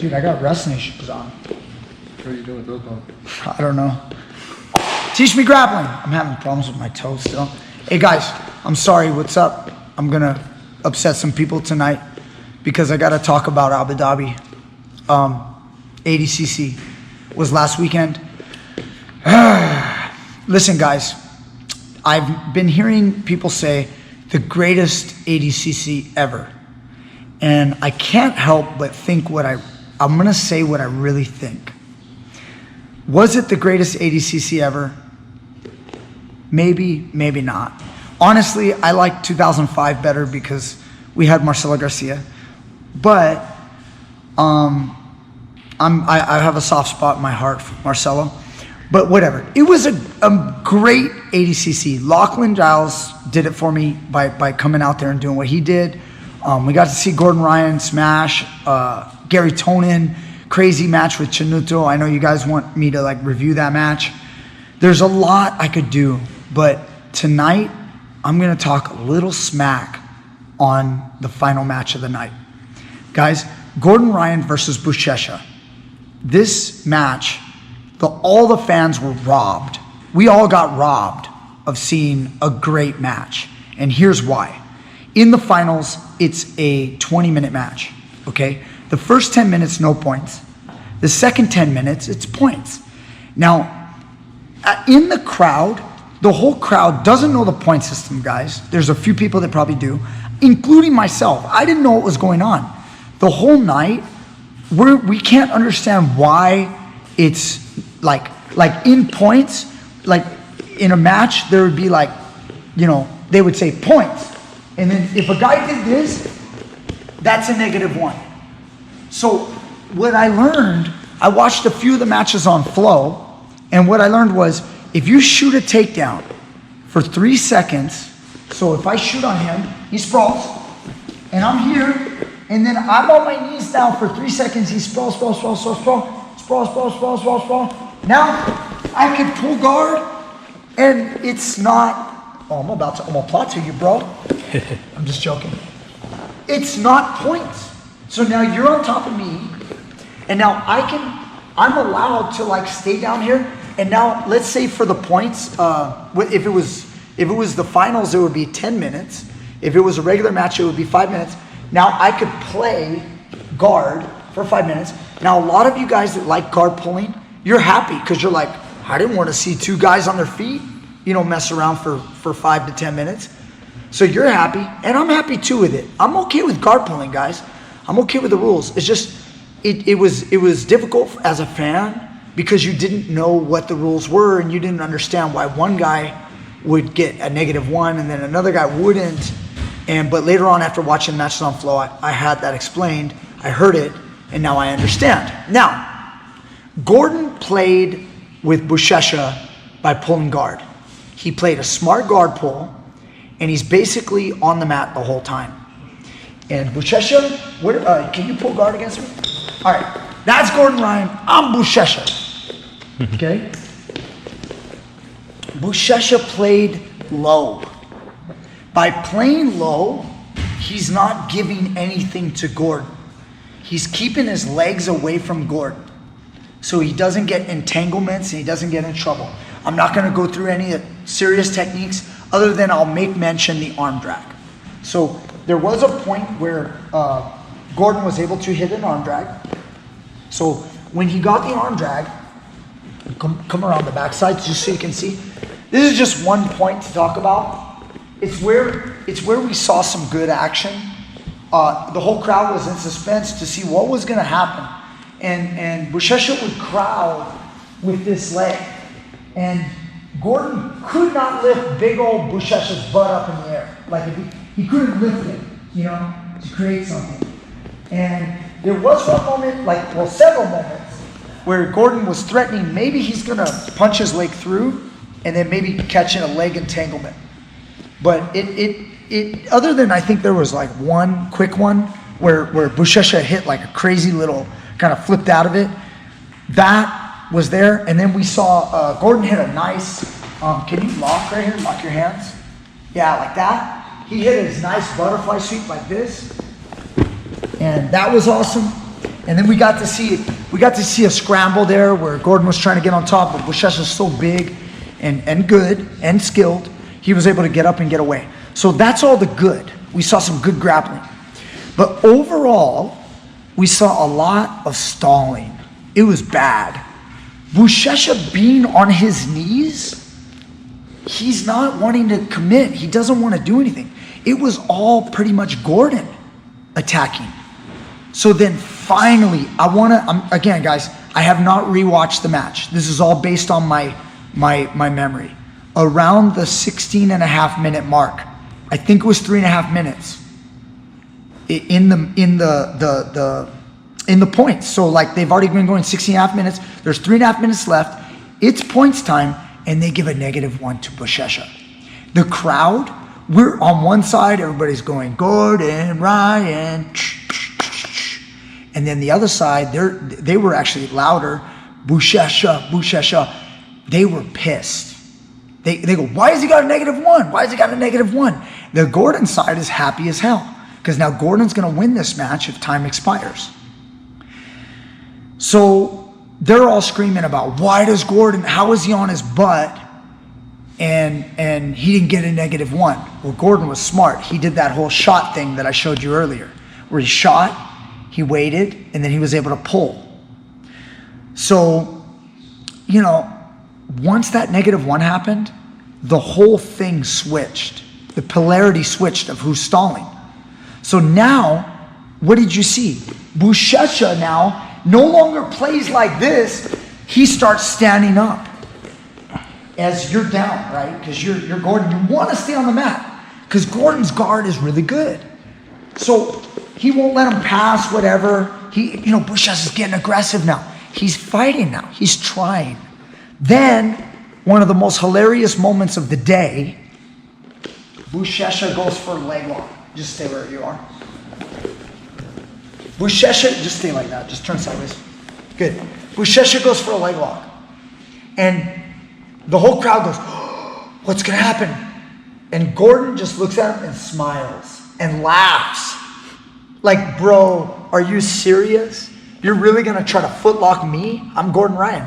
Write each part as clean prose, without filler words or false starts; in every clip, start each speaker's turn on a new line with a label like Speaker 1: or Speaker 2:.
Speaker 1: Dude, I got wrestling shoes on.
Speaker 2: What are you doing with those on?
Speaker 1: I don't know. Teach me grappling. I'm having problems with my toes still. Hey guys, I'm sorry, what's up? I'm gonna upset some people tonight because I gotta talk about Abu Dhabi. ADCC was last weekend. Listen guys, I've been hearing people say the greatest ADCC ever. And I can't help but think I'm gonna say what I really think. Was it the greatest ADCC ever? Maybe, maybe not. Honestly, I like 2005 better because we had Marcelo Garcia. But I have a soft spot in my heart for Marcelo. But whatever. It was a great ADCC. Lachlan Giles did it for me by coming out there and doing what he did. We got to see Gordon Ryan smash, Gary Tonin, crazy match with Chanuto. I know you guys want me to like review that match. There's a lot I could do, but tonight I'm gonna talk a little smack on the final match of the night. Guys, Gordon Ryan versus Buchecha. This match, all the fans were robbed. We all got robbed of seeing a great match. And here's why. In the finals, it's a 20-minute match, okay? The first 10 minutes, no points. The second 10 minutes, it's points. Now, in the crowd, the whole crowd doesn't know the point system, guys. There's a few people that probably do, including myself. I didn't know what was going on. The whole night, we can't understand why it's like in points, like in a match, there would be like, you know, they would say points. And then if a guy did this, that's a -1. So what I learned, I watched a few of the matches on Flow, and what I learned was if you shoot a takedown for 3 seconds, so if I shoot on him, he sprawls, and I'm here, and then I'm on my knees down for 3 seconds, he sprawls. Now, I can pull guard, and it's not, I'm gonna plot to you, bro. I'm just joking. It's not points. So now you're on top of me, and now I'm allowed to like stay down here, and now let's say for the points, if it was the finals, it would be 10 minutes. If it was a regular match, it would be 5 minutes. Now I could play guard for 5 minutes. Now a lot of you guys that like guard pulling, you're happy because you're like, I didn't want to see two guys on their feet, you know, mess around for 5 to 10 minutes. So you're happy, and I'm happy too with it. I'm okay with guard pulling, guys. I'm okay with the rules. It's just, it was difficult as a fan because you didn't know what the rules were and you didn't understand why one guy would get a -1 and then another guy wouldn't. But later on, after watching the matches on Flow, I had that explained. I heard it, and now I understand. Now, Gordon played with Buchecha by pulling guard. He played a smart guard pull, and he's basically on the mat the whole time. And Buchecha, can you pull guard against me? All right, that's Gordon Ryan. I'm Buchecha. Okay? Buchecha played low. By playing low, he's not giving anything to Gordon. He's keeping his legs away from Gordon, so he doesn't get entanglements and he doesn't get in trouble. I'm not going to go through any serious techniques other than I'll make mention the arm drag. So there was a point where Gordon was able to hit an arm drag. So when he got the arm drag, come around the backside just so you can see. This is just one point to talk about. It's where we saw some good action. The whole crowd was in suspense to see what was going to happen. And Buchecha would crowd with this leg. And Gordon could not lift big old Buchecha's butt up in the air. Like he couldn't lift it, you know, to create something. And there was one moment, several moments, where Gordon was threatening maybe he's going to punch his leg through and then maybe catching a leg entanglement. But it other than I think there was like one quick one where Buchecha hit like a crazy little, kind of flipped out of it. That was there. And then we saw Gordon hit a nice, can you lock right here? Lock your hands? Yeah, like that. He hit his nice butterfly sweep like this. And that was awesome. And then we got to see a scramble there where Gordon was trying to get on top, but Buchecha is so big and good and skilled, he was able to get up and get away. So that's all the good. We saw some good grappling. But overall, we saw a lot of stalling. It was bad. Buchecha being on his knees, he's not wanting to commit. He doesn't want to do anything. It was all pretty much Gordon attacking. So then finally, again, guys, I have not rewatched the match. This is all based on my memory. Around the 16.5-minute mark, I think it was 3.5 minutes in the points. So like they've already been going 16.5 minutes. There's 3.5 minutes left. It's points time, and they give a -1 to Buchecha. The crowd, we're on one side, everybody's going Gordon, Ryan, and then the other side, they were actually louder. Buchecha. They were pissed. They go, why has he got a -1? Why has he got a -1? The Gordon side is happy as hell because now Gordon's going to win this match if time expires. So they're all screaming about why does Gordon, how is he on his butt and he didn't get a -1? Well, Gordon was smart. He did that whole shot thing that I showed you earlier where he shot, he waited, and then he was able to pull. So, once that -1 happened, the whole thing switched. The polarity switched of who's stalling. So now, what did you see? Buchecha now no longer plays like this. He starts standing up as you're down, right? Because you're Gordon. You want to stay on the mat because Gordon's guard is really good. So he won't let him pass, whatever. Buchecha's getting aggressive now. He's fighting now. He's trying. Then, one of the most hilarious moments of the day, Buchecha goes for a leg lock. Just stay where you are. Buchecha, just stay like that. Just turn sideways. Good. Buchecha goes for a leg lock. And the whole crowd goes, oh, what's going to happen? And Gordon just looks at him and smiles and laughs. Like, bro, are you serious? You're really going to try to footlock me? I'm Gordon Ryan.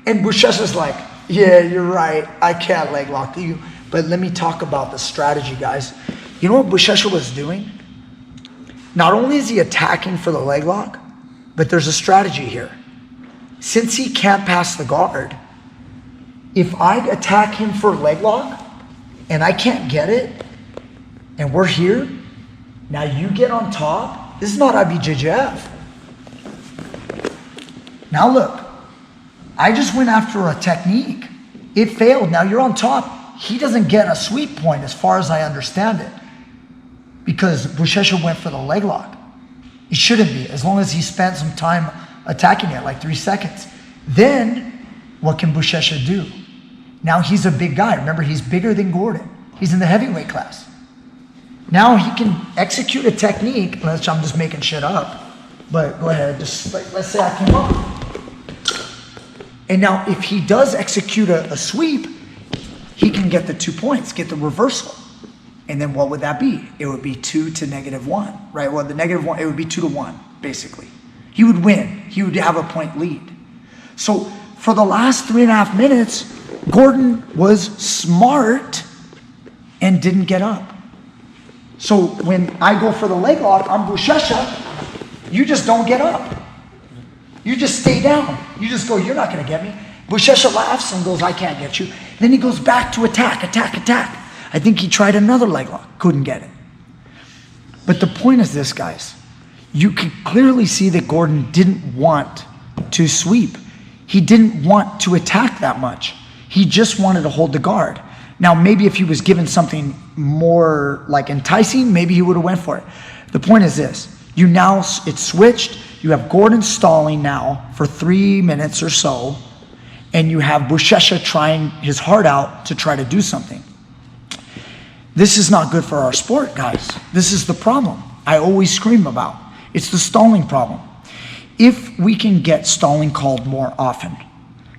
Speaker 1: And Buchecha's like, yeah, you're right. I can't leg lock you. But let me talk about the strategy, guys. You know what Buchecha was doing? Not only is he attacking for the leg lock, but there's a strategy here. Since he can't pass the guard, if I attack him for a leg lock and I can't get it, and we're here, now you get on top. This is not IBJJF. Now look, I just went after a technique. It failed. Now you're on top. He doesn't get a sweep point as far as I understand it because Buchecha went for the leg lock. It shouldn't be, as long as he spent some time attacking it, like 3 seconds. Then, what can Buchecha do? Now he's a big guy. Remember, he's bigger than Gordon. He's in the heavyweight class. Now he can execute a technique, unless I'm just making shit up. But go ahead, just let's say I came up. And now if he does execute a sweep, he can get the 2 points, get the reversal. And then what would that be? It would be 2 to -1, right? Well, the -1, it would be 2 to 1, basically. He would win. He would have a point lead. So for the last 3.5 minutes, Gordon was smart and didn't get up. So when I go for the leg lock on Buchecha, you just don't get up. You just stay down. You just go, you're not going to get me. Buchecha laughs and goes, I can't get you. Then he goes back to attack. I think he tried another leg lock, couldn't get it. But the point is this, guys. You can clearly see that Gordon didn't want to sweep. He didn't want to attack that much. He just wanted to hold the guard. Now, maybe if he was given something more like enticing, maybe he would have went for it. The point is this. It's switched. You have Gordon stalling now for 3 minutes or so, and you have Buchecha trying his heart out to try to do something. This is not good for our sport, guys. This is the problem I always scream about. It's the stalling problem. If we can get stalling called more often.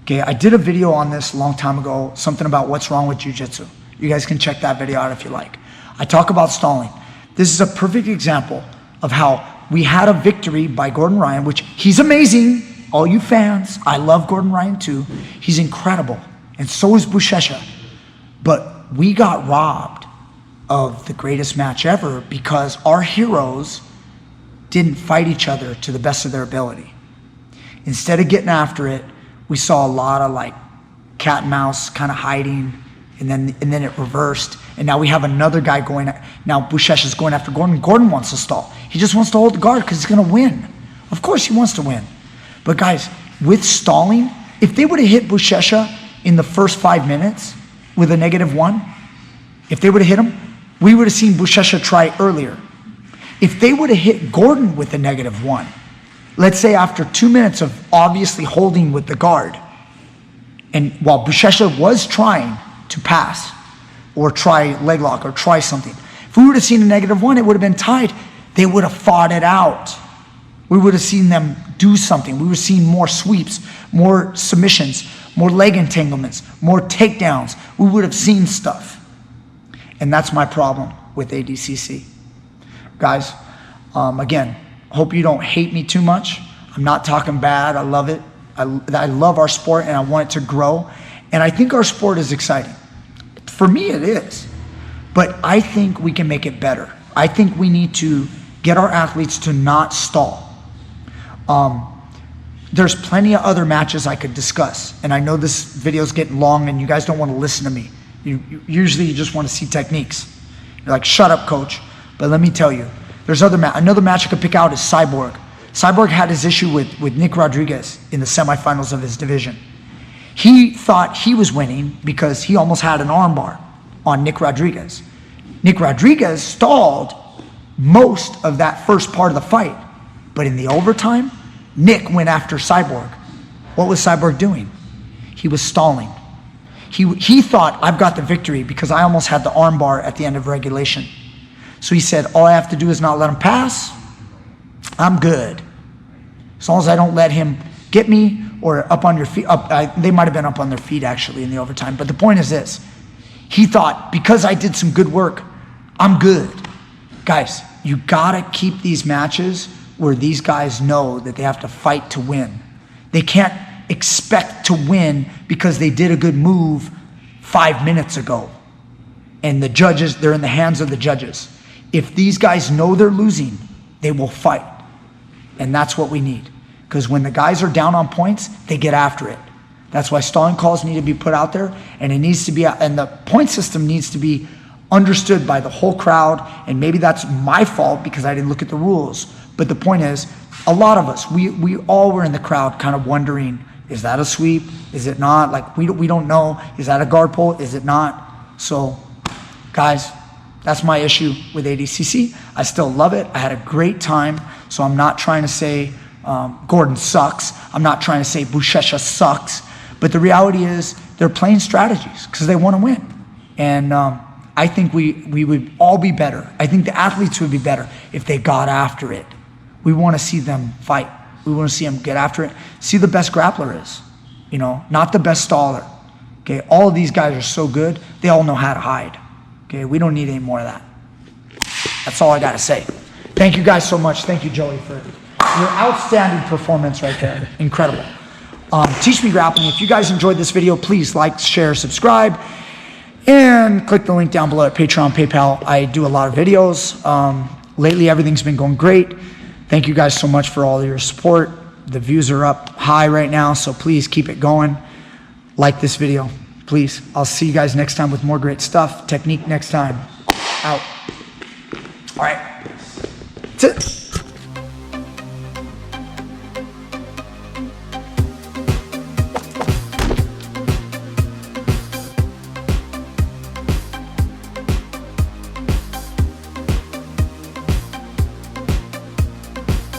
Speaker 1: Okay, I did a video on this a long time ago, something about what's wrong with Jiu-Jitsu. You guys can check that video out if you like. I talk about stalling. This is a perfect example of how we had a victory by Gordon Ryan, which he's amazing. All you fans, I love Gordon Ryan too. He's incredible. And so is Buchecha. But we got robbed of the greatest match ever because our heroes didn't fight each other to the best of their ability. Instead of getting after it, we saw a lot of like cat and mouse kind of hiding, and then it reversed. And now we have another guy going. Now Buchecha's going after Gordon. Gordon wants to stall. He just wants to hold the guard because he's going to win. Of course he wants to win. But guys, with stalling, if they would have hit Buchecha in the first 5 minutes with a -1, if they would have hit him, we would have seen Buchecha try earlier. If they would have hit Gordon with a -1, let's say after 2 minutes of obviously holding with the guard, and while Buchecha was trying to pass or try leg lock or try something, if we would have seen a -1, it would have been tied. They would have fought it out. We would have seen them do something. We would have seen more sweeps, more submissions, more leg entanglements, more takedowns. We would have seen stuff. And that's my problem with ADCC. Guys, again, hope you don't hate me too much. I'm not talking bad. I love it. I love our sport and I want it to grow. And I think our sport is exciting. For me, it is. But I think we can make it better. I think we need to get our athletes to not stall. There's plenty of other matches I could discuss. And I know this video is getting long and you guys don't want to listen to me. Usually you just want to see techniques. You're like, shut up, coach. But let me tell you, there's another match I could pick out is Cyborg. Cyborg had his issue with Nick Rodriguez in the semifinals of his division. He thought he was winning because he almost had an armbar on Nick Rodriguez. Nick Rodriguez stalled most of that first part of the fight. But in the overtime, Nick went after Cyborg. What was Cyborg doing? He was stalling. He thought, I've got the victory because I almost had the armbar at the end of regulation. So he said, all I have to do is not let him pass. I'm good. As long as I don't let him get me or up on your feet. They might have been up on their feet actually in the overtime. But the point is this. He thought, because I did some good work, I'm good. Guys, you gotta keep these matches where these guys know that they have to fight to win. They can't expect to win because they did a good move 5 minutes ago. And the judges, they're in the hands of the judges. If these guys know they're losing, they will fight. And that's what we need. Because when the guys are down on points, they get after it. That's why stalling calls need to be put out there, and it needs to be, and the point system needs to be understood by the whole crowd. And maybe that's my fault because I didn't look at the rules. But the point is, a lot of us, we all were in the crowd kind of wondering, is that a sweep? Is it not? Like, we don't know. Is that a guard pull? Is it not? So, guys, that's my issue with ADCC. I still love it. I had a great time. So I'm not trying to say Gordon sucks. I'm not trying to say Buchecha sucks. But the reality is they're playing strategies because they want to win. And I think we would all be better. I think the athletes would be better if they got after it. We want to see them fight. We want to see them get after it. See the best grappler is, you know, not the best staller. Okay, all of these guys are so good. They all know how to hide. Okay, we don't need any more of that. That's all I got to say. Thank you guys so much. Thank you, Joey, for your outstanding performance right there. Incredible. Teach Me Grappling. If you guys enjoyed this video, please like, share, subscribe, and click the link down below at Patreon, PayPal. I do a lot of videos. Lately, everything's been going great. Thank you guys so much for all your support. The views are up high right now, so please keep it going. Like this video, please. I'll see you guys next time with more great stuff. Technique next time. Out.